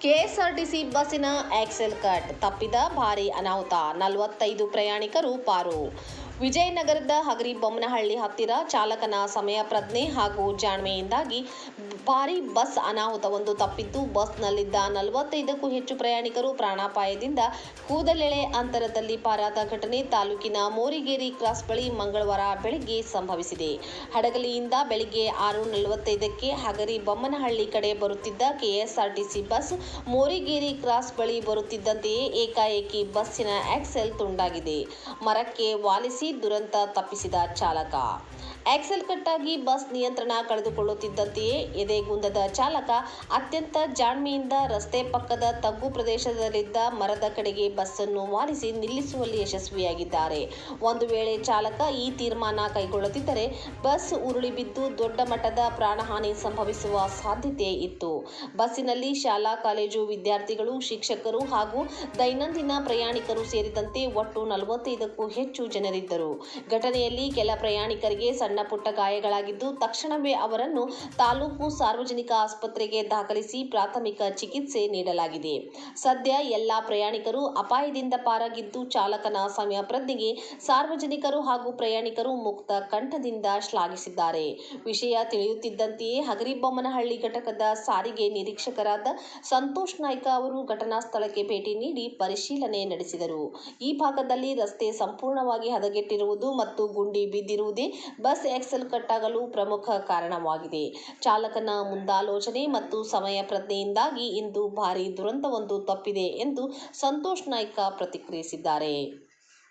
KSRTC ಬಸ್ಸಿನ axle cut ತಪ್ಪಿದ ಭಾರೀ ಅನಾಹುತ, 45 ಪ್ರಯಾಣಿಕರು ಪಾರು. ವಿಜಯನಗರದ ಹಗರಿಬೊಮ್ಮನಹಳ್ಳಿ ಹತ್ತಿರ ಚಾಲಕನ ಸಮಯ ಪ್ರಜ್ಞೆ ಹಾಗೂ ಜಾಣ್ಮೆಯಿಂದಾಗಿ ಭಾರೀ ಬಸ್ ಅನಾಹುತವೊಂದು ತಪ್ಪಿದ್ದು, ಬಸ್ನಲ್ಲಿದ್ದ 45ಕ್ಕೂ ಹೆಚ್ಚು ಪ್ರಯಾಣಿಕರು ಪ್ರಾಣಾಪಾಯದಿಂದ ಕೂದಲೆಳೆ ಅಂತರದಲ್ಲಿ ಪಾರಾದ ಘಟನೆ ತಾಲೂಕಿನ ಮೋರಿಗೇರಿ ಕ್ರಾಸ್ ಬಳಿ ಮಂಗಳವಾರ ಬೆಳಗ್ಗೆ ಸಂಭವಿಸಿದೆ. ಹಡಗಲಿಯಿಂದ ಬೆಳಗ್ಗೆ 6:45ಕ್ಕೆ ಹಗರಿಬೊಮ್ಮನಹಳ್ಳಿ ಕಡೆ ಬರುತ್ತಿದ್ದ ಕೆಎಸ್ಆರ್ಟಿಸಿ ಬಸ್ ಮೋರಿಗೇರಿ ಕ್ರಾಸ್ ಬಳಿ ಬರುತ್ತಿದ್ದಂತೆಯೇ ಏಕಾಏಕಿ ಬಸ್ಸಿನ ಆಕ್ಸೆಲ್ ತುಂಡಾಗಿದೆ. ಮರಕ್ಕೆ ವಾಲಿಸಿ ದುರಂತ ತಪ್ಪಿಸಿದ ಚಾಲಕ. ಆಕ್ಸೆಲ್ ಕಟ್ಟಾಗಿ ಬಸ್ ನಿಯಂತ್ರಣ ಕಳೆದುಕೊಳ್ಳುತ್ತಿದ್ದಂತೆಯೇ ಎದೆಗುಂದದ ಚಾಲಕ ಅತ್ಯಂತ ಜಾಣ್ಮೆಯಿಂದ ರಸ್ತೆ ಪಕ್ಕದ ತಗ್ಗು ಪ್ರದೇಶದಲ್ಲಿದ್ದ ಮರದ ಕಡೆಗೆ ಬಸ್ಸನ್ನು ವಾಲಿಸಿ ನಿಲ್ಲಿಸುವಲ್ಲಿ ಯಶಸ್ವಿಯಾಗಿದ್ದಾರೆ. ಒಂದು ವೇಳೆ ಚಾಲಕ ಈ ತೀರ್ಮಾನ ಕೈಗೊಳ್ಳದಿದ್ದರೆ ಬಸ್ ಉರುಳಿ ಬಿದ್ದು ದೊಡ್ಡ ಮಟ್ಟದ ಪ್ರಾಣಹಾನಿ ಸಂಭವಿಸುವ ಸಾಧ್ಯತೆ ಇತ್ತು. ಬಸ್ಸಿನಲ್ಲಿ ಶಾಲಾ ಕಾಲೇಜು ವಿದ್ಯಾರ್ಥಿಗಳು, ಶಿಕ್ಷಕರು ಹಾಗೂ ದೈನಂದಿನ ಪ್ರಯಾಣಿಕರು ಸೇರಿದಂತೆ ಒಟ್ಟು 45ಕ್ಕೂ ಹೆಚ್ಚು ಜನರಿದ್ದರು. ಘಟನೆಯಲ್ಲಿ ಕೆಲ ಪ್ರಯಾಣಿಕರಿಗೆ ಸಣ್ಣ ಪುಟ್ಟ ಗಾಯಗಳಾಗಿದ್ದು, ತಕ್ಷಣವೇ ಅವರನ್ನು ತಾಲೂಕು ಸಾರ್ವಜನಿಕ ಆಸ್ಪತ್ರೆಗೆ ದಾಖಲಿಸಿ ಪ್ರಾಥಮಿಕ ಚಿಕಿತ್ಸೆ ನೀಡಲಾಗಿದೆ. ಸದ್ಯ ಎಲ್ಲಾ ಪ್ರಯಾಣಿಕರು ಅಪಾಯದಿಂದ ಪಾರಾಗಿದ್ದು, ಚಾಲಕನ ಸಮಯ ಪ್ರಜ್ಞೆಗೆ ಸಾರ್ವಜನಿಕರು ಹಾಗೂ ಪ್ರಯಾಣಿಕರು ಮುಕ್ತ ಕಂಠದಿಂದ ಶ್ಲಾಘಿಸಿದ್ದಾರೆ. ವಿಷಯ ತಿಳಿಯುತ್ತಿದ್ದಂತೆಯೇ ಹಗರಿಬೊಮ್ಮನಹಳ್ಳಿ ಘಟಕದ ಸಾರಿಗೆ ನಿರೀಕ್ಷಕರಾದ ಸಂತೋಷ್ ನಾಯ್ಕ ಅವರು ಘಟನಾ ಸ್ಥಳಕ್ಕೆ ಭೇಟಿ ನೀಡಿ ಪರಿಶೀಲನೆ ನಡೆಸಿದರು. ಈ ಭಾಗದಲ್ಲಿ ರಸ್ತೆ ಸಂಪೂರ್ಣವಾಗಿ ಹದಗೆಟ್ಟಿರುವುದು ಮತ್ತು ಗುಂಡಿ ಬಿದ್ದಿರುವುದೇ ಬಸ್ ಆಕ್ಸೆಲ್ ಕಟ್ಟಾಗಲು ಪ್ರಮುಖ ಕಾರಣವಾಗಿದೆ. ಚಾಲಕನ ಮುಂದಾಲೋಚನೆ ಮತ್ತು ಸಮಯ ಪ್ರಜ್ಞೆಯಿಂದಾಗಿ ಇಂದು ಭಾರೀ ದುರಂತವೊಂದು ತಪ್ಪಿದೆ ಎಂದು ಸಂತೋಷ್ ನಾಯ್ಕ ಪ್ರತಿಕ್ರಿಯಿಸಿದ್ದಾರೆ.